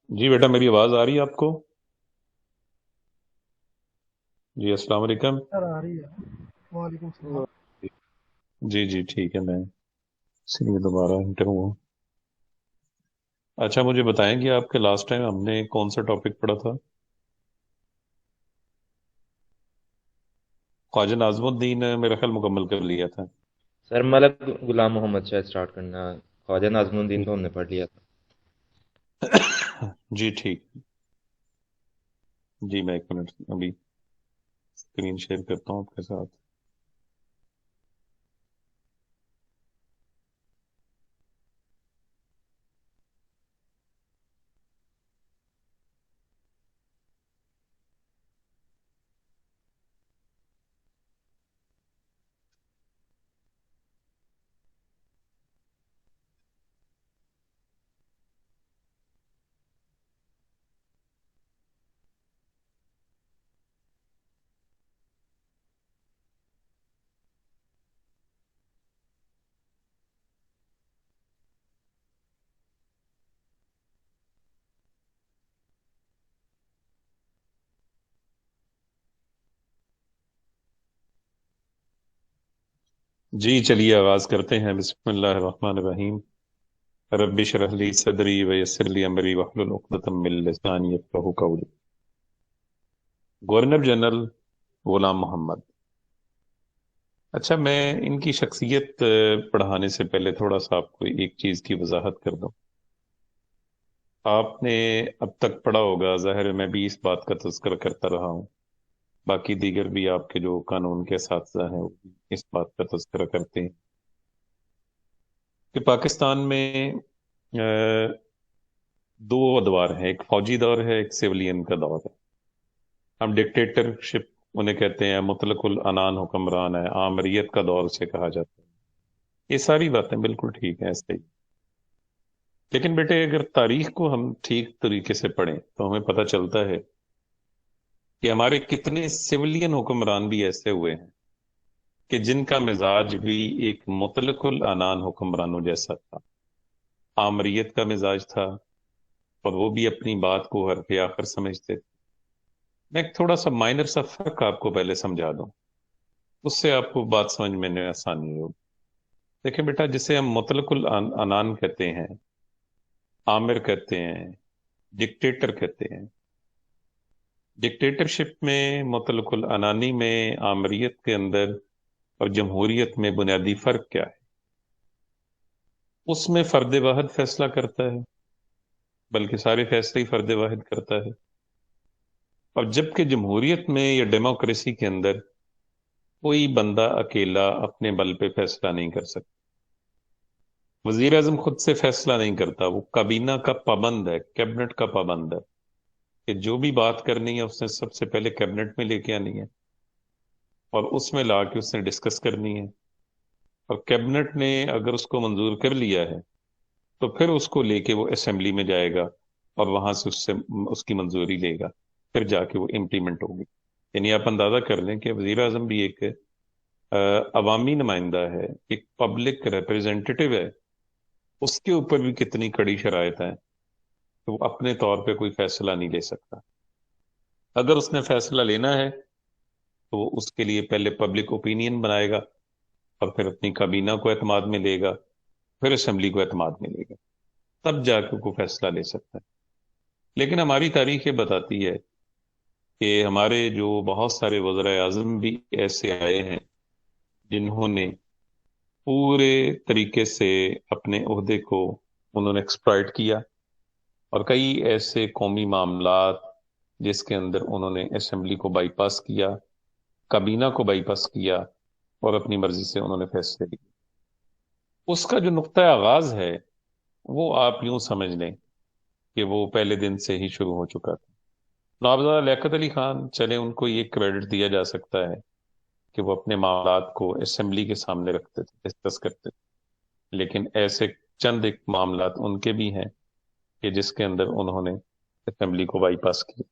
جی بیٹا میری آواز آ رہی ہے آپ کو؟ جی السلام علیکم۔ سر آ رہی ہے۔ وعلیکم السلام۔ جی جی ٹھیک ہے، میں اسی لیے دوبارہ انٹر ہوا۔ اچھا مجھے بتائیں کہ آپ کے لاسٹ ٹائم ہم نے کون سا ٹاپک پڑھا تھا؟ خواجہ ناظم الدین میرا خیال مکمل کر لیا تھا۔ سر ملک غلام محمد شاہ اسٹارٹ کرنا، خواجہ ناظم الدین تو ہم نے پڑھ لیا تھا۔ جی ٹھیک۔ جی میں ایک منٹ ابھی اسکرین شیئر کرتا ہوں آپ کے ساتھ۔ جی چلیے آغاز کرتے ہیں۔ بسم اللہ الرحمن الرحیم۔ رب اشرح لی صدری ویسر لی امری واحلل عقدۃ من لسانی یفقہوا قولی۔ گورنر جنرل غلام محمد۔ اچھا میں ان کی شخصیت پڑھانے سے پہلے تھوڑا سا آپ کو ایک چیز کی وضاحت کر دوں۔ آپ نے اب تک پڑھا ہوگا، ظاہر ہے میں بھی اس بات کا تذکرہ کرتا رہا ہوں، باقی دیگر بھی آپ کے جو قانون کے اساتذہ ہیں وہ بھی اس بات کا تذکرہ کرتے ہیں کہ پاکستان میں آہ، دو ادوار ہیں، ایک فوجی دور ہے، ایک سیولین کا دور ہے۔ ہم ڈکٹیٹرشپ انہیں کہتے ہیں، مطلق العنان حکمران ہے، آمریت کا دور سے کہا جاتا ہے۔ یہ ساری باتیں بالکل ٹھیک ہیں ایسے ہی، لیکن بیٹے اگر تاریخ کو ہم ٹھیک طریقے سے پڑھیں تو ہمیں پتہ چلتا ہے کہ ہمارے کتنے سویلین حکمران بھی ایسے ہوئے ہیں کہ جن کا مزاج بھی ایک مطلق العنان حکمرانوں جیسا تھا، آمریت کا مزاج تھا، اور وہ بھی اپنی بات کو حرف آخر سمجھتے تھے۔ میں ایک تھوڑا سا مائنر سا فرق آپ کو پہلے سمجھا دوں، اس سے آپ کو بات سمجھ میں آسانی ہوگی۔ دیکھیں بیٹا، جسے ہم مطلق العنان کہتے ہیں، آمر کہتے ہیں، ڈکٹیٹر کہتے ہیں، ڈکٹیٹرشپ میں، مطلق العنانی میں، آمریت کے اندر اور جمہوریت میں بنیادی فرق کیا ہے؟ اس میں فرد واحد فیصلہ کرتا ہے، بلکہ سارے فیصلے ہی فرد واحد کرتا ہے، اور جبکہ جمہوریت میں یا ڈیموکریسی کے اندر کوئی بندہ اکیلا اپنے بل پہ فیصلہ نہیں کر سکتا۔ وزیر اعظم خود سے فیصلہ نہیں کرتا، وہ کابینہ کا پابند ہے، کیبنٹ کا پابند ہے، کہ جو بھی بات کرنی ہے اس نے سب سے پہلے کیبنٹ میں لے کے آنی ہے، اور اس میں لا کے اس نے ڈسکس کرنی ہے، اور کیبنٹ نے اگر اس کو منظور کر لیا ہے تو پھر اس کو لے کے وہ اسمبلی میں جائے گا، اور وہاں سے اس کی منظوری لے گا، پھر جا کے وہ امپلیمنٹ ہوگی۔ یعنی آپ اندازہ کر لیں کہ وزیر اعظم بھی ایک عوامی نمائندہ ہے، ایک پبلک ریپرزینٹیٹیو ہے، اس کے اوپر بھی کتنی کڑی شرائط ہیں کہ وہ اپنے طور پہ کوئی فیصلہ نہیں لے سکتا۔ اگر اس نے فیصلہ لینا ہے تو وہ اس کے لیے پہلے پبلک اوپینین بنائے گا، اور پھر اپنی کابینہ کو اعتماد میں لے گا، پھر اسمبلی کو اعتماد میں لے گا، تب جا کے کوئی فیصلہ لے سکتا ہے۔ لیکن ہماری تاریخ یہ بتاتی ہے کہ ہمارے جو بہت سارے وزراء اعظم بھی ایسے آئے ہیں جنہوں نے پورے طریقے سے اپنے عہدے کو انہوں نے ایکسپلائٹ کیا، اور کئی ایسے قومی معاملات جس کے اندر انہوں نے اسمبلی کو بائی پاس کیا، کابینہ کو بائی پاس کیا، اور اپنی مرضی سے انہوں نے فیصلے لیے۔ اس کا جو نقطہ آغاز ہے وہ آپ یوں سمجھ لیں کہ وہ پہلے دن سے ہی شروع ہو چکا تھا۔ نوابزادہ لیاقت علی خان، چلے ان کو یہ کریڈٹ دیا جا سکتا ہے کہ وہ اپنے معاملات کو اسمبلی کے سامنے رکھتے تھے، ڈسکس کرتے تھے، لیکن ایسے چند ایک معاملات ان کے بھی ہیں کہ جس کے اندر انہوں نے اسمبلی کو بائی پاس کیا۔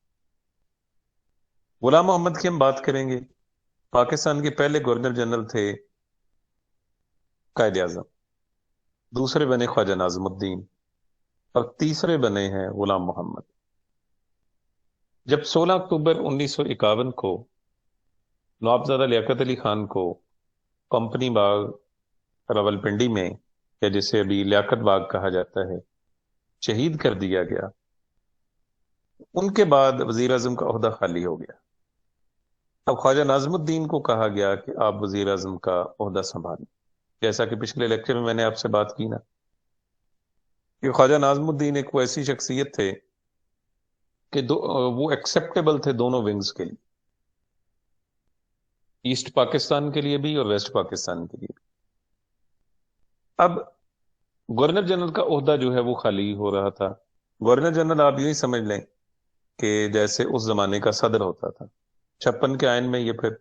غلام محمد کی ہم بات کریں گے۔ پاکستان کے پہلے گورنر جنرل تھے قائد اعظم، دوسرے بنے خواجہ ناظم الدین، اور تیسرے بنے ہیں غلام محمد۔ جب 16 اکتوبر 1951 کو نوابزادہ لیاقت علی خان کو کمپنی باغ راولپنڈی میں، یا جسے ابھی لیاقت باغ کہا جاتا ہے، شہید کر دیا گیا، ان کے بعد وزیر اعظم کا عہدہ خالی ہو گیا۔ اب خواجہ ناظم الدین کو کہا گیا کہ آپ وزیر اعظم کا عہدہ سنبھالیں۔ جیسا کہ پچھلے لیکچر میں نے آپ سے بات کی نا، کہ خواجہ ناظم الدین ایک وہ ایسی شخصیت تھے کہ وہ ایکسیپٹیبل تھے دونوں ونگز کے لیے، ایسٹ پاکستان کے لیے بھی اور ویسٹ پاکستان کے لیے بھی۔ اب گورنر جنرل کا عہدہ جو ہے وہ خالی ہو رہا تھا۔ گورنر جنرل آپ یوں ہی سمجھ لیں کہ جیسے اس زمانے کا صدر ہوتا تھا۔ 56 کے آئین میں یہ پھر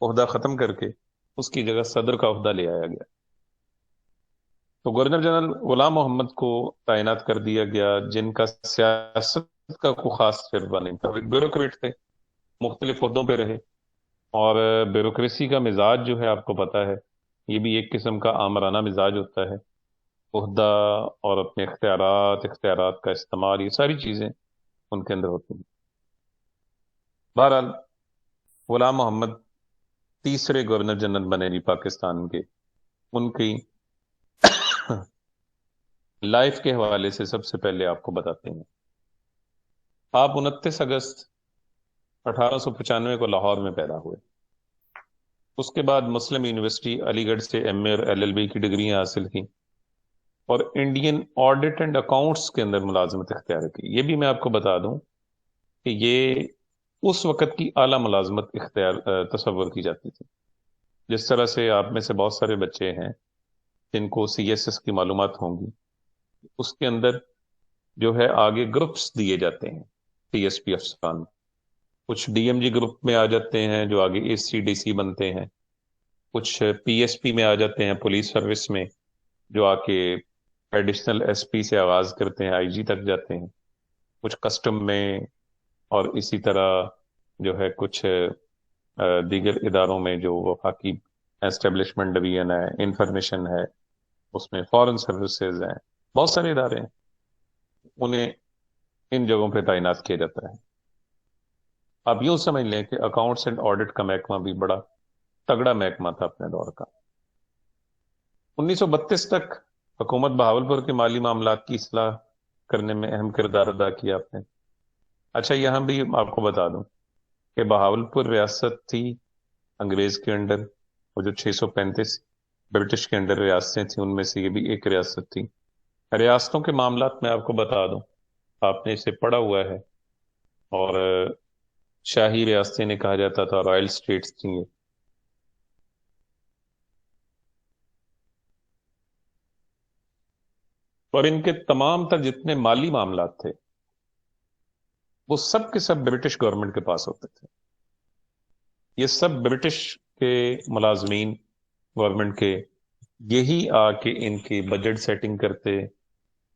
عہدہ ختم کر کے اس کی جگہ صدر کا عہدہ لے آیا گیا۔ تو گورنر جنرل غلام محمد کو تعینات کر دیا گیا، جن کا سیاست کا کوئی خاص تجربہ نہیں تھا، ایک بیوروکریٹ تھے، مختلف عہدوں پہ رہے۔ اور بیوروکریسی کا مزاج جو ہے آپ کو پتا ہے، یہ بھی ایک قسم کا آمرانہ مزاج ہوتا ہے۔ عہدہ اور اپنے اختیارات کا استعمال، یہ ساری چیزیں ان کے اندر ہوتی ہیں۔ بہرحال غلام محمد تیسرے گورنر جنرل بنے جی پاکستان کے۔ ان کی لائف کے حوالے سے سب سے پہلے آپ کو بتاتے ہیں، آپ 29 اگست 1895 کو لاہور میں پیدا ہوئے۔ اس کے بعد مسلم یونیورسٹی علی گڑھ سے ایم اے اور LLB کی ڈگریاں حاصل کی، اور انڈین آڈٹ اینڈ اکاؤنٹس کے اندر ملازمت اختیار کی۔ یہ بھی میں آپ کو بتا دوں کہ یہ اس وقت کی اعلیٰ ملازمت تصور کی جاتی تھی۔ جس طرح سے آپ میں سے بہت سارے بچے ہیں جن کو CSS کی معلومات ہوں گی، اس کے اندر جو ہے آگے گروپس دیے جاتے ہیں TSP افسران۔ کچھ DMG گروپ میں آ جاتے ہیں جو آگے SCDC بنتے ہیں، کچھ PSP میں آ جاتے ہیں پولیس سروس میں، جو آ کے ایڈیشنل SP سے آغاز کرتے ہیں IG تک جاتے ہیں، کچھ کسٹم میں، اور اسی طرح جو ہے کچھ دیگر اداروں میں جو وفاقی اسٹیبلشمنٹ ڈویژن ہے، انفارمیشن ہے، اس میں فارن سروسز ہیں، بہت سارے ادارے ہیں، انہیں ان جگہوں پہ تعینات کیا جاتا ہے۔ آپ یوں سمجھ لیں کہ اکاؤنٹس اینڈ آڈٹ کا محکمہ بھی بڑا تگڑا محکمہ تھا اپنے دور کا۔ 1932 تک حکومت بہاولپور کے مالی معاملات کی اصلاح کرنے میں اہم کردار ادا کیا آپ نے۔ اچھا، یہاں بھی آپ کو بتا دوں کہ بہاولپور ریاست تھی انگریز کے انڈر، وہ جو 635 برٹش کے انڈر ریاستیں تھیں، ان میں سے یہ بھی ایک ریاست تھی۔ ریاستوں کے معاملات میں آپ کو بتا دوں، آپ نے اسے پڑھا ہوا ہے، اور شاہی ریاستیں نے کہا جاتا تھا، رائل اسٹیٹس تھیں یہ۔ اور ان کے تمام تر جتنے مالی معاملات تھے وہ سب کے سب برٹش گورنمنٹ کے پاس ہوتے تھے۔ یہ سب برٹش کے ملازمین گورنمنٹ کے یہی آ کے ان کی بجٹ سیٹنگ کرتے،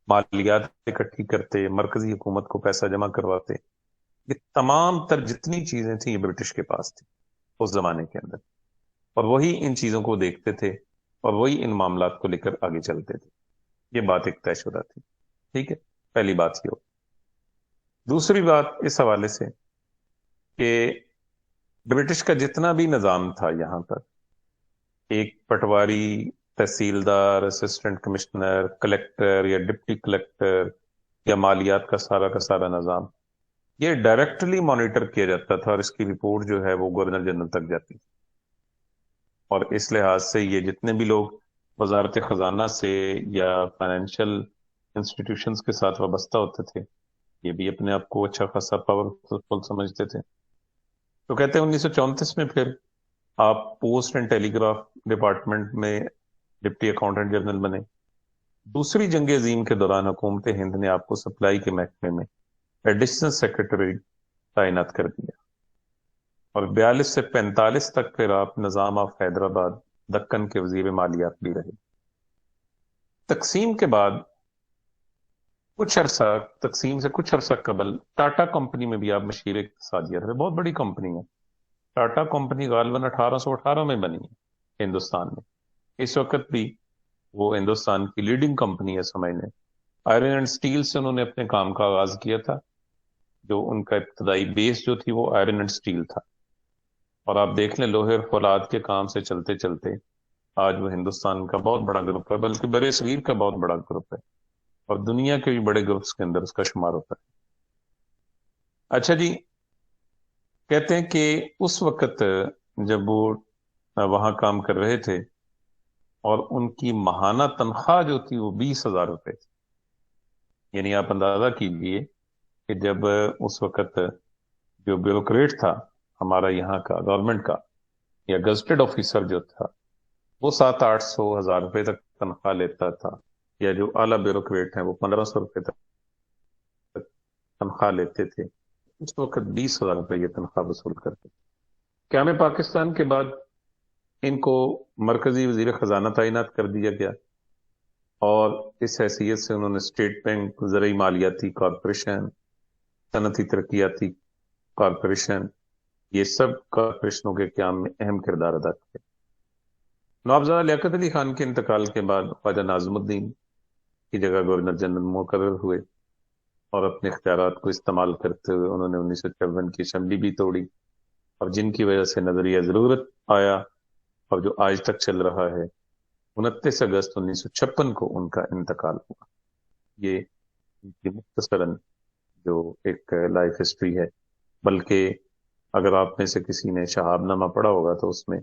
مالیات اکٹھی کرتے، مرکزی حکومت کو پیسہ جمع کرواتے۔ یہ تمام تر جتنی چیزیں تھیں یہ برٹش کے پاس تھی اس زمانے کے اندر، اور وہی ان چیزوں کو دیکھتے تھے اور وہی ان معاملات کو لے کر آگے چلتے تھے۔ یہ بات ایک طے شدہ تھی، ٹھیک ہے، پہلی بات یہ ہو۔ دوسری بات اس حوالے سے کہ برٹش کا جتنا بھی نظام تھا یہاں پر، ایک پٹواری، تحصیلدار، اسسٹنٹ کمشنر، کلیکٹر یا ڈپٹی کلیکٹر، یا مالیات کا سارا نظام، یہ ڈائریکٹلی مانیٹر کیا جاتا تھا، اور اس کی رپورٹ جو ہے وہ گورنر جنرل تک جاتی تھی۔ اور اس لحاظ سے یہ جتنے بھی لوگ وزارت خزانہ سے یا فائنینشیل انسٹیٹیوشنز کے ساتھ وابستہ ہوتے تھے، یہ بھی اپنے آپ کو اچھا خاصا پاورفل سمجھتے تھے۔ تو کہتے ہیں 1934 میں پھر آپ post and telegraph department میں ڈپٹی اکاؤنٹنٹ جنرل بنے۔ دوسری جنگ عظیم کے دوران حکومت ہند نے آپ کو سپلائی کے محکمے میں ایڈیشنل سیکرٹری تعینات کر دیا، اور 42 سے 45 تک پھر آپ نظام آف حیدرآباد دکن کے وزیر مالیات بھی رہے۔ تقسیم کے بعد تقسیم سے کچھ عرصہ قبل ٹاٹا کمپنی میں بھی آپ مشیر اقتصادیات رہے۔ بہت بڑی کمپنی ہے ٹاٹا کمپنی، غالباً 1818 میں بنی ہے ہندوستان میں۔ اس وقت بھی وہ ہندوستان کی لیڈنگ کمپنی ہے سمجھ لیں۔ آئرن اینڈ سٹیل سے انہوں نے اپنے کام کا آغاز کیا تھا، جو ان کا ابتدائی بیس جو تھی وہ آئرن اینڈ سٹیل تھا، اور آپ دیکھ لیں لوہے اور فولاد کے کام سے چلتے چلتے آج وہ ہندوستان کا بہت بڑا گروپ ہے، بلکہ برے صغیر کا بہت بڑا گروپ ہے، اور دنیا کے بھی بڑے گروپس کے اندر اس کا شمار ہوتا ہے۔ اچھا جی، کہتے ہیں کہ اس وقت جب وہ وہاں کام کر رہے تھے اور ان کی ماہانہ تنخواہ جو تھی وہ 20,000 روپے تھی، یعنی آپ اندازہ کیجئے کہ جب اس وقت جو بیوروکریٹ تھا ہمارا یہاں کا گورنمنٹ کا یا گزٹڈ آفیسر جو تھا وہ 700-800 ہزار روپے تک تنخواہ لیتا تھا، یا جو اعلیٰ بیوروکریٹ ہیں وہ 1500 روپے تک تنخواہ لیتے تھے، اس وقت 20,000 روپے یہ تنخواہ وصول کرتے تھے۔ قیام پاکستان کے بعد ان کو مرکزی وزیر خزانہ تعینات کر دیا گیا، اور اس حیثیت سے انہوں نے اسٹیٹ بینک، زرعی مالیاتی کارپوریشن، صنعتی ترقیاتی کارپوریشن، یہ سب کارپوریشنوں کے قیام میں اہم کردار ادا کیا۔ نوابزادہ لیاقت علی خان کے انتقال کے بعد خواجہ ناظم الدین کی جگہ گورنر جنرل مقرر ہوئے، اور اپنے اختیارات کو استعمال کرتے ہوئے انہوں نے 1954 کی اسمبلی بھی توڑی، اور جن کی وجہ سے نظریہ ضرورت آیا اور جو آج تک چل رہا ہے۔ 29 اگست 1956 کو ان کا انتقال ہوا۔ یہ ان کی مختصراً جو ایک لائف ہسٹری ہے، بلکہ اگر آپ میں سے کسی نے شہاب نامہ پڑھا ہوگا تو اس میں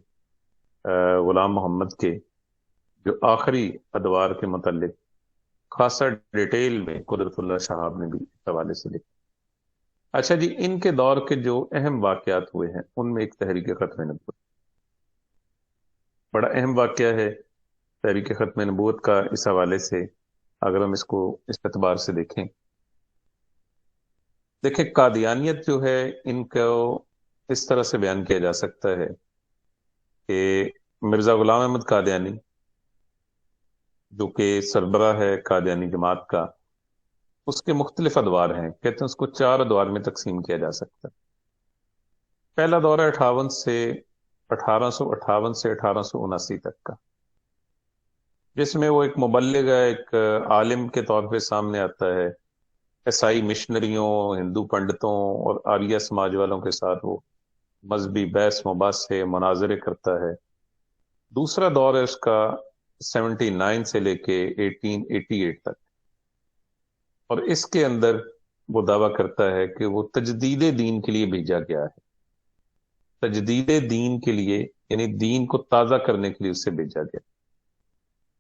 غلام محمد کے جو آخری ادوار کے متعلق خاصا ڈیٹیل میں قدرت اللہ شہاب نے بھی اس حوالے سے لکھا۔ اچھا جی، ان کے دور کے جو اہم واقعات ہوئے ہیں ان میں ایک تحریک ختم نبوت بڑا اہم واقعہ ہے۔ تحریک ختم نبوت کا اس حوالے سے اگر ہم اس کو اس اعتبار سے دیکھیں قادیانیت جو ہے ان کو اس طرح سے بیان کیا جا سکتا ہے کہ مرزا غلام احمد قادیانی جو کہ سربراہ ہے قادیانی جماعت کا، اس کے مختلف ادوار ہیں، کہتے ہیں اس کو 4 ادوار میں تقسیم کیا جا سکتا ہے۔ پہلا دور ہے 1858 سے 1879 تک کا، جس میں وہ ایک مبلغ ہے، ایک عالم کے طور پہ سامنے آتا ہے، عیسائی مشنریوں، ہندو پنڈتوں اور آریہ سماج والوں کے ساتھ وہ مذہبی بحث مباحثے مناظرے کرتا ہے۔ دوسرا دور ہے اس کا 79 سے لے کے 1888 تک، اور اس کے اندر وہ دعویٰ کرتا ہے کہ وہ تجدید دین کے لیے بھیجا گیا ہے، تجدید دین کے لیے، یعنی دین کو تازہ کرنے کے لیے اسے بھیجا گیا۔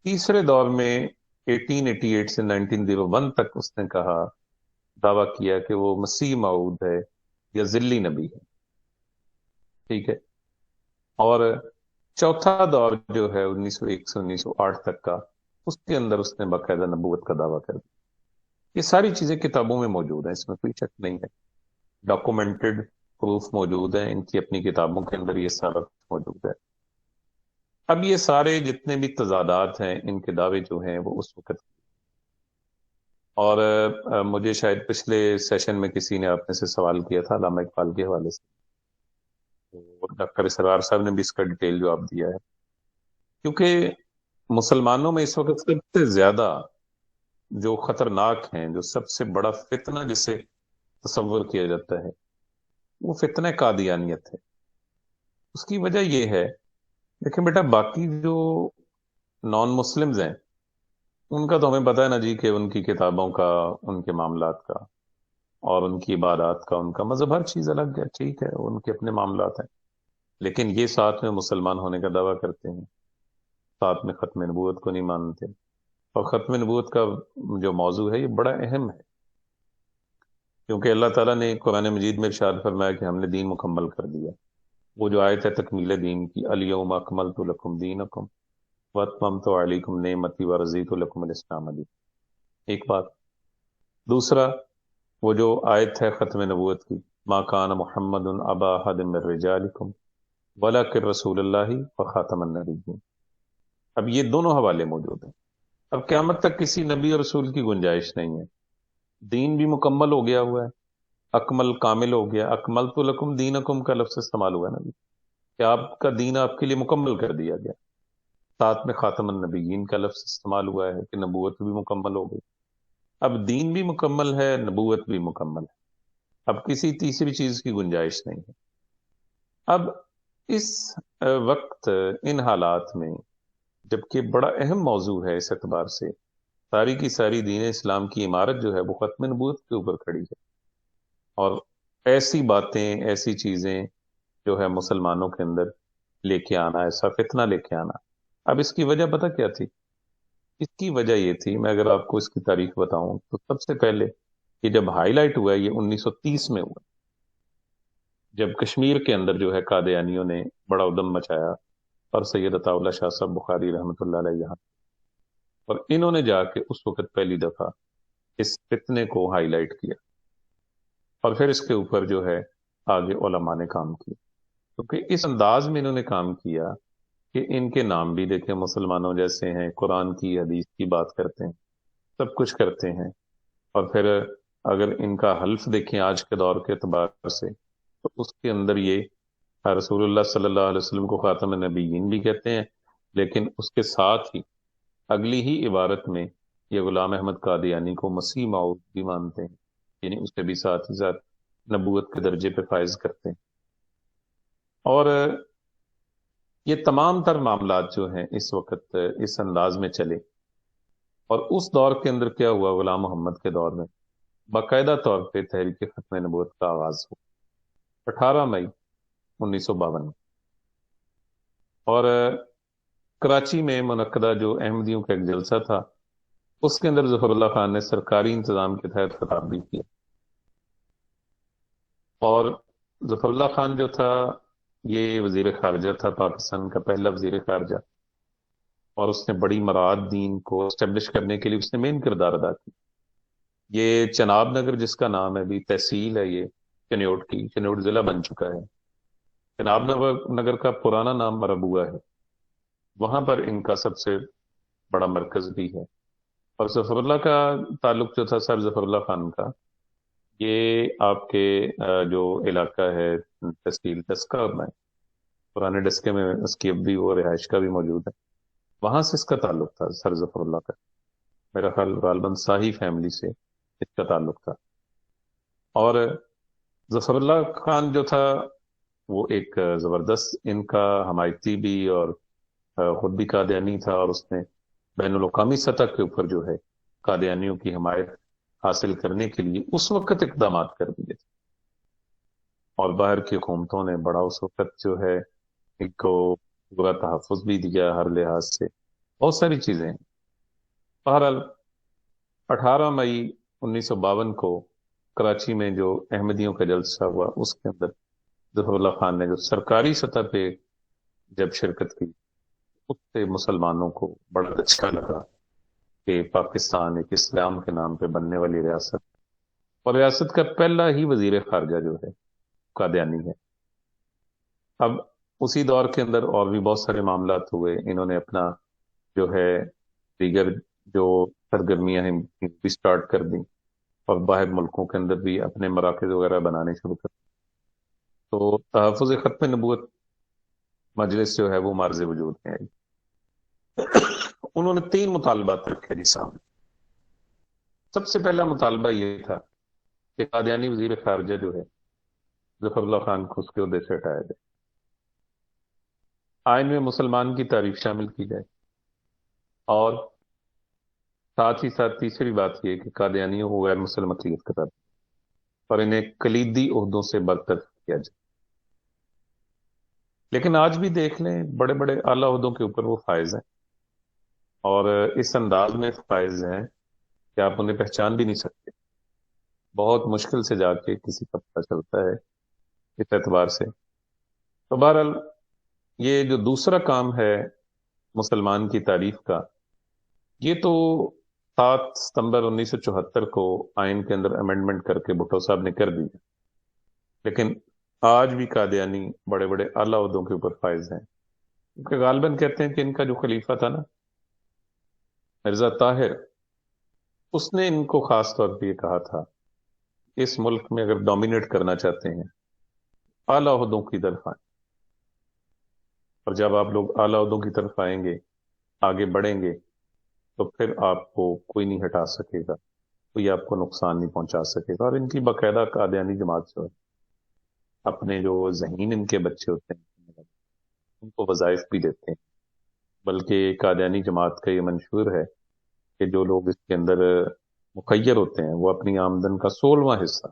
تیسرے دور میں 1888 سے 1901 تک اس نے کہا، دعویٰ کیا کہ وہ مسیح موعود ہے یا ذلی نبی ہے، ٹھیک ہے۔ اور چوتھا دور جو ہے 1901 سے 1908 تک کا، اس کے اندر اس نے باقاعدہ نبوت کا دعویٰ کر دیا۔ یہ ساری چیزیں کتابوں میں موجود ہیں، اس میں کوئی شک نہیں ہے، ڈاکومنٹڈ پروف موجود ہیں، ان کی اپنی کتابوں کے اندر یہ سارا موجود ہے۔ اب یہ سارے جتنے بھی تضادات ہیں ان کے دعوے جو ہیں وہ اس وقت، اور مجھے شاید پچھلے سیشن میں کسی نے آپ نے سے سوال کیا تھا علامہ اقبال کے حوالے سے، تو ڈاکٹر اسرار صاحب نے بھی اس کا ڈیٹیل جواب دیا ہے، کیونکہ مسلمانوں میں اس وقت سب سے زیادہ جو خطرناک ہیں، جو سب سے بڑا فتنہ جسے تصور کیا جاتا ہے وہ فتنہ قادیانیت ہے۔ اس کی وجہ یہ ہے، دیکھیں بیٹا، باقی جو نان مسلمز ہیں ان کا تو ہمیں پتہ ہے نا جی کہ ان کی کتابوں کا، ان کے معاملات کا، اور ان کی عبادات کا، ان کا مذہب، ہر چیز الگ ہے، ٹھیک ہے، ان کے اپنے معاملات ہیں، لیکن یہ ساتھ میں مسلمان ہونے کا دعویٰ کرتے ہیں، ساتھ میں ختم نبوت کو نہیں مانتے، اور ختم نبوت کا جو موضوع ہے یہ بڑا اہم ہے، کیونکہ اللہ تعالیٰ نے قرآن مجید میں ارشاد فرمایا کہ ہم نے دین مکمل کر دیا۔ وہ جو آیت ہے تکمیل دین کی، الیوم اکملت لکم دینکم واتممت علیکم نعمتی ورضیت لکم الاسلام دین، ایک بات۔ دوسرا، وہ جو آیت ہے ختم نبوت کی، ما کان محمد ابا احد من رجالکم ولکن رسول اللہ وخاتم النبیین۔ اب یہ دونوں حوالے موجود ہیں۔ اب قیامت تک کسی نبی اور رسول کی گنجائش نہیں ہے، دین بھی مکمل ہو گیا ہوا ہے، اکمل کامل ہو گیا، اکملت لکم دینکم کا لفظ استعمال ہوا ہے نا، کہ آپ کا دین آپ کے لیے مکمل کر دیا گیا، ساتھ میں خاتم النبیین کا لفظ استعمال ہوا ہے کہ نبوت بھی مکمل ہو گئی۔ اب دین بھی مکمل ہے، نبوت بھی مکمل ہے، اب کسی تیسری چیز کی گنجائش نہیں ہے۔ اب اس وقت ان حالات میں، جبکہ بڑا اہم موضوع ہے اس اعتبار سے، ساری کی ساری دین اسلام کی عمارت جو ہے وہ ختم نبوت کے اوپر کھڑی ہے، اور ایسی باتیں، ایسی چیزیں جو ہے مسلمانوں کے اندر لے کے آنا، ایسا فتنہ لے کے آنا۔ اب اس کی وجہ پتہ کیا تھی؟ اس کی وجہ یہ تھی، میں اگر آپ کو اس کی تاریخ بتاؤں تو سب سے پہلے یہ جب ہائی لائٹ ہوا ہے، یہ 1930 میں ہوا، جب کشمیر کے اندر جو ہے قادیانیوں نے بڑا ادم مچایا، اور سید عطا اللہ شاہ صاحب بخاری رحمۃ اللہ علیہ یہاں، اور انہوں نے جا کے اس وقت پہلی دفعہ اس فتنے کو ہائی لائٹ کیا، اور پھر اس کے اوپر جو ہے آگے علماء نے کام کیا، کیونکہ اس انداز میں انہوں نے کام کیا کہ ان کے نام بھی دیکھیں مسلمانوں جیسے ہیں، قرآن کی حدیث کی بات کرتے ہیں، سب کچھ کرتے ہیں، اور پھر اگر ان کا حلف دیکھیں آج کے دور کے اعتبار سے، تو اس کے اندر یہ رسول اللہ صلی اللہ علیہ وسلم کو خاتم النبیین بھی کہتے ہیں، لیکن اس کے ساتھ ہی اگلی ہی عبارت میں یہ غلام احمد قادیانی کو مسیح موعود بھی مانتے ہیں، یعنی اس کے بھی ساتھ ہی ساتھ نبوت کے درجے پہ فائز کرتے ہیں۔ اور یہ تمام تر معاملات جو ہیں اس وقت اس انداز میں چلے، اور اس دور کے اندر کیا ہوا، غلام محمد کے دور میں باقاعدہ طور پہ تحریک ختم نبوت کا آغاز ہوا 18 مئی 1952 میں، اور کراچی میں منعقدہ جو احمدیوں کا ایک جلسہ تھا، اس کے اندر ظفر اللہ خان نے سرکاری انتظام کے تحت خطاب بھی کیا، اور ظفر اللہ خان جو تھا یہ وزیر خارجہ تھا، پاکستان کا پہلا وزیر خارجہ، اور اس نے بڑی مراد دین کو اسٹیبلش کرنے کے لیے اس نے مین کردار ادا کیا۔ یہ چناب نگر جس کا نام ہے، بھی تحصیل ہے یہ چنیوٹ کی، چنیوٹ ضلع بن چکا ہے، چناب نگر کا پرانا نام مربوہ ہے، وہاں پر ان کا سب سے بڑا مرکز بھی ہے۔ اور ظفر اللہ کا تعلق جو تھا سر ظفر اللہ خان کا، یہ آپ کے جو علاقہ ہے تحصیل ڈسکہ میں، پرانے ڈسکے میں اس کی اب بھی وہ رہائش کا بھی موجود ہے، وہاں سے اس کا تعلق تھا سر ظفر اللہ کا، میرا خیال غالباً شاہی فیملی سے اس کا تعلق تھا۔ اور ظفر اللہ خان جو تھا وہ ایک زبردست ان کا حمایتی بھی، اور خود بھی قادیانی تھا، اور اس نے بین الاقوامی سطح کے اوپر جو ہے قادیانیوں کی حمایت حاصل کرنے کے لیے اس وقت اقدامات کر دیے تھے، اور باہر کی حکومتوں نے بڑا اس وقت جو ہے ان کو پورا تحفظ بھی دیا ہر لحاظ سے، بہت ساری چیزیں ہیں۔ بہرحال 18 مئی 1952 کو کراچی میں جو احمدیوں کا جلسہ ہوا، اس کے اندر ظفر اللہ خان نے جو سرکاری سطح پہ جب شرکت کی، اس سے مسلمانوں کو بڑا اچھا لگا کہ پاکستان ایک اسلام کے نام پہ بننے والی ریاست، اور ریاست کا پہلا ہی وزیر خارجہ جو ہے قادیانی ہے۔ اب اسی دور کے اندر اور بھی بہت سارے معاملات ہوئے، انہوں نے اپنا جو ہے دیگر جو سرگرمیاں ہیں بھی سٹارٹ کر دیں، اور باہر ملکوں کے اندر بھی اپنے مراکز وغیرہ بنانے شروع کر دیں۔ تو تحفظ ختم نبوت مجلس جو ہے وہ معرض وجود میں آئی۔ انہوں نے 3 مطالبات رکھے جی سامنے۔ سب سے پہلا مطالبہ یہ تھا کہ قادیانی وزیر خارجہ جو ہے ظفر اللہ خان کو اس کے عہدے سے ہٹایا جائے، آئین میں مسلمان کی تعریف شامل کی جائے، اور ساتھ ہی ساتھ تیسری بات یہ کہ قادیانیوں کو غیر مسلم اقلیت قرار دیا، اور انہیں کلیدی عہدوں سے برطرف کیا جائے۔ لیکن آج بھی دیکھ لیں بڑے بڑے اعلیٰ عہدوں کے اوپر وہ فائز ہیں، اور اس انداز میں فائز ہیں کہ آپ انہیں پہچان بھی نہیں سکتے، بہت مشکل سے جا کے کسی کا پتہ چلتا ہے اس اعتبار سے۔ تو بہرحال یہ جو دوسرا کام ہے مسلمان کی تعریف کا، یہ تو 7 ستمبر 1974 کو آئین کے اندر امینڈمنٹ کر کے بھٹو صاحب نے کر دی، لیکن آج بھی قادیانی بڑے بڑے اعلیٰ عہدوں کے اوپر فائز ہیں، کیونکہ غالباً کہتے ہیں کہ ان کا جو خلیفہ تھا نا مرزا طاہر، اس نے ان کو خاص طور پہ یہ کہا تھا اس ملک میں اگر ڈومینیٹ کرنا چاہتے ہیں اعلیٰ عہدوں کی طرف آئیں، اور جب آپ لوگ اعلیٰ عہدوں کی طرف آئیں گے، آگے بڑھیں گے، تو پھر آپ کو کوئی نہیں ہٹا سکے گا، کوئی آپ کو نقصان نہیں پہنچا سکے گا. اور ان کی باقاعدہ قادیانی جماعت جو ہے اپنے جو ذہین ان کے بچے ہوتے ہیں ان کو وظائف بھی دیتے ہیں. بلکہ قادیانی جماعت کا یہ منشور ہے کہ جو لوگ اس کے اندر مخیر ہوتے ہیں وہ اپنی آمدن کا 16واں حصہ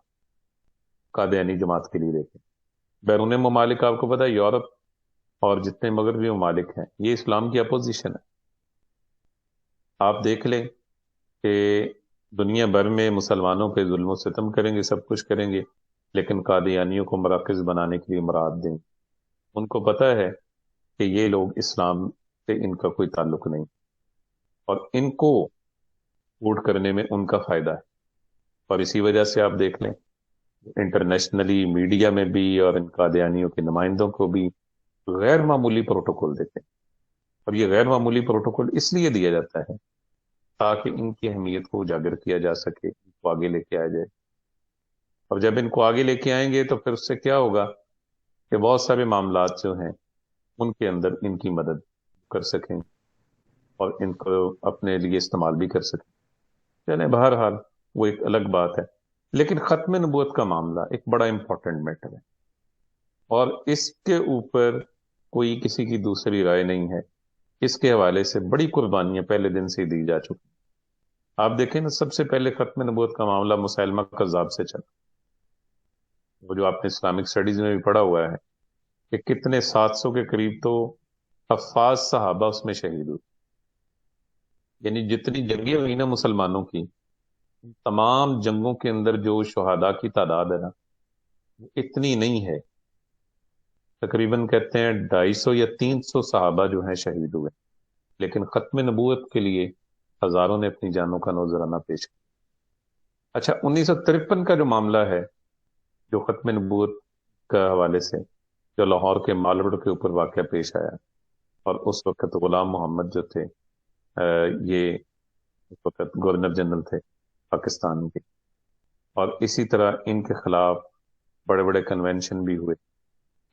قادیانی جماعت کے لیے دیتے ہیں. بیرون ممالک آپ کو پتا ہے یورپ اور جتنے مغربی ممالک ہیں یہ اسلام کی اپوزیشن ہے. آپ دیکھ لیں کہ دنیا بھر میں مسلمانوں پہ ظلم و ستم کریں گے، سب کچھ کریں گے، لیکن قادیانیوں کو مراکز بنانے کے لیے مراد دیں. ان کو پتا ہے کہ یہ لوگ اسلام سے ان کا کوئی تعلق نہیں اور ان کو ووٹ کرنے میں ان کا فائدہ ہے. اور اسی وجہ سے آپ دیکھ لیں انٹرنیشنلی میڈیا میں بھی اور ان قادیانیوں کے نمائندوں کو بھی غیر معمولی پروٹوکول دیتے ہیں. اور یہ غیر معمولی پروٹوکول اس لیے دیا جاتا ہے تاکہ ان کی اہمیت کو اجاگر کیا جا سکے، ان کو آگے لے کے آیا جائے. اور جب ان کو آگے لے کے آئیں گے تو پھر اس سے کیا ہوگا کہ بہت سارے معاملات جو ہیں ان کے اندر ان کی مدد کر سکیں اور ان کو اپنے لیے استعمال بھی کر سکیں. یعنی بہرحال وہ ایک الگ بات ہے. لیکن ختم نبوت کا معاملہ ایک بڑا امپورٹنٹ میٹر ہے اور اس کے اوپر کوئی کسی کی دوسری رائے نہیں ہے. اس کے حوالے سے بڑی قربانیاں پہلے دن سے دی جا چکی. آپ دیکھیں نا سب سے پہلے ختم نبوت کا معاملہ مسیلمہ کذاب سے چلا. وہ جو آپ نے اسلامک سٹڈیز میں بھی پڑھا ہوا ہے کہ کتنے 700 کے قریب تو حفاظ صحابہ اس میں شہید ہوئے. یعنی جتنی جنگیں ہوئی نا مسلمانوں کی تمام جنگوں کے اندر جو شہداء کی تعداد ہے نا وہ اتنی نہیں ہے. تقریباً کہتے ہیں 250 یا 300 صحابہ جو ہیں شہید ہوئے، لیکن ختم نبوت کے لیے ہزاروں نے اپنی جانوں کا نذرانہ پیش کیا. اچھا 1953 کا جو معاملہ ہے جو ختم نبوت کا حوالے سے جو لاہور کے مال روڈ کے اوپر واقعہ پیش آیا اور اس وقت غلام محمد جو تھے یہ اس وقت گورنر جنرل تھے پاکستان کے، اور اسی طرح ان کے خلاف بڑے بڑے کنونشن بھی ہوئے.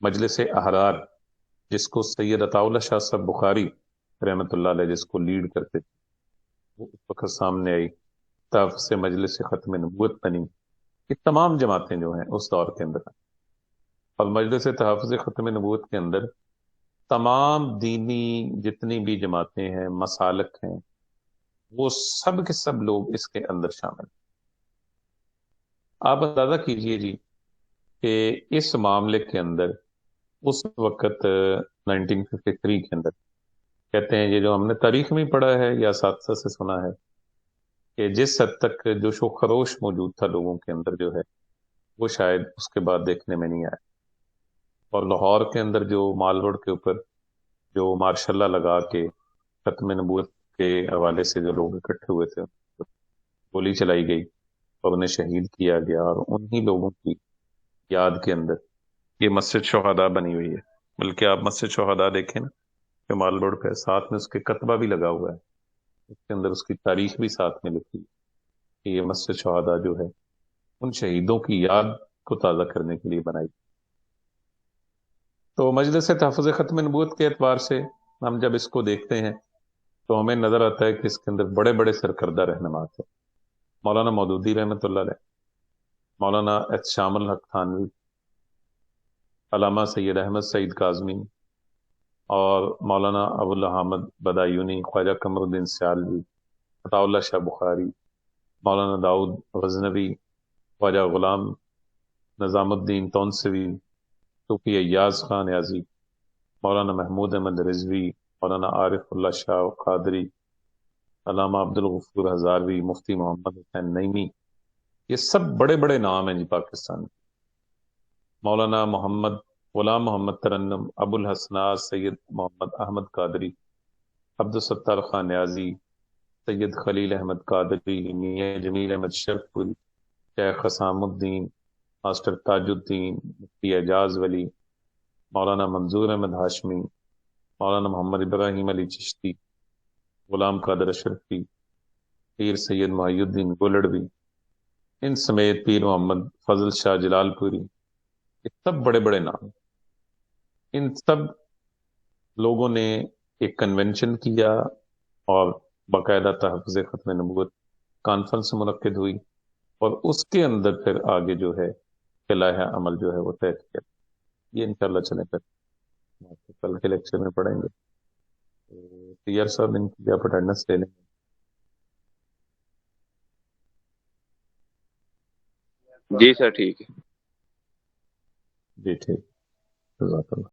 مجلس احرار جس کو سید عطا اللہ شاہ صاحب بخاری رحمۃ اللہ علیہ جس کو لیڈ کرتے تھے وہ اس وقت سامنے آئی، تحفظ مجلس ختم نبوت بنی. یہ تمام جماعتیں جو ہیں اس دور کے اندر اور مجلس تحفظ ختم نبوت کے اندر تمام دینی جتنی بھی جماعتیں ہیں مسالک ہیں وہ سب کے سب لوگ اس کے اندر شامل ہیں. آپ اندازہ کیجئے جی کہ اس معاملے کے اندر اس وقت 1953 کے اندر کہتے ہیں یہ جو ہم نے تاریخ میں پڑھا ہے یا اساتذہ سے سنا ہے کہ جس حد تک جوش و خروش موجود تھا لوگوں کے اندر جو ہے وہ شاید اس کے بعد دیکھنے میں نہیں آیا. اور لاہور کے اندر جو مال روڈ کے اوپر جو مارشاء اللہ لگا کے ختم نبوت کے حوالے سے جو لوگ اکٹھے ہوئے تھے گولی چلائی گئی اور انہیں شہید کیا گیا اور انہی لوگوں کی یاد کے اندر یہ مسجد شہداء بنی ہوئی ہے. بلکہ آپ مسجد شہداء دیکھیں نا کہ مال روڈ پہ ساتھ میں اس کے کتبہ بھی لگا ہوا ہے، اس کے اندر اس کی تاریخ بھی ساتھ میں لکھی ہے کہ یہ مسجد شہداء جو ہے ان شہیدوں کی یاد کو تازہ کرنے کے لیے بنائی. تو مجلس تحفظ ختم نبوت کے اعتبار سے ہم جب اس کو دیکھتے ہیں تو ہمیں نظر آتا ہے کہ اس کے اندر بڑے بڑے سرکردہ رہنما تھے. مولانا مودودی رحمۃ اللہ علیہ، مولانا احتشام الحق تھانوی، علامہ سید احمد سعید کاظمی اور مولانا ابو الحامد بدایونی، خواجہ قمر الدین سیالوی، عطا اللہ شاہ بخاری، مولانا داؤد غزنوی، خواجہ غلام نظام الدین تونسوی، صوفی ایاز خان نیازی، مولانا محمود احمد رضوی، مولانا عارف اللہ شاہ قادری، علامہ عبد الغفور ہزاروی، مفتی محمد حسین نعیمی. یہ سب بڑے بڑے نام ہیں جی پاکستان میں. مولانا محمد غلام محمد ترنم، ابو الحسنات سید محمد احمد قادری، عبد الستار خان نیازی، سید خلیل احمد قادری، میاں جمیل احمد شرف پوری، شیخ حسام الدین، ماسٹر تاج الدین، مفتی اعجاز ولی، مولانا منظور احمد ہاشمی، مولانا محمد ابراہیم علی چشتی، غلام قادر اشرفی، پیر سید محی الدین گولڑوی، ان سمیت پیر محمد فضل شاہ جلال پوری. یہ سب بڑے بڑے نام. ان سب لوگوں نے ایک کنونشن کیا اور باقاعدہ تحفظ ختم نبوت کانفرنس منعقد ہوئی اور اس کے اندر پھر آگے جو ہے کہ لائحہ عمل جو ہے وہ طے کیا. یہ انشاءاللہ چلیں پھر کل کے لیکچر میں پڑھیں گے. طیار صاحب ان کی آپ اٹینڈنس لے لیں. جی سر ٹھیک ہے. جی ٹھیک. جزاک اللہ.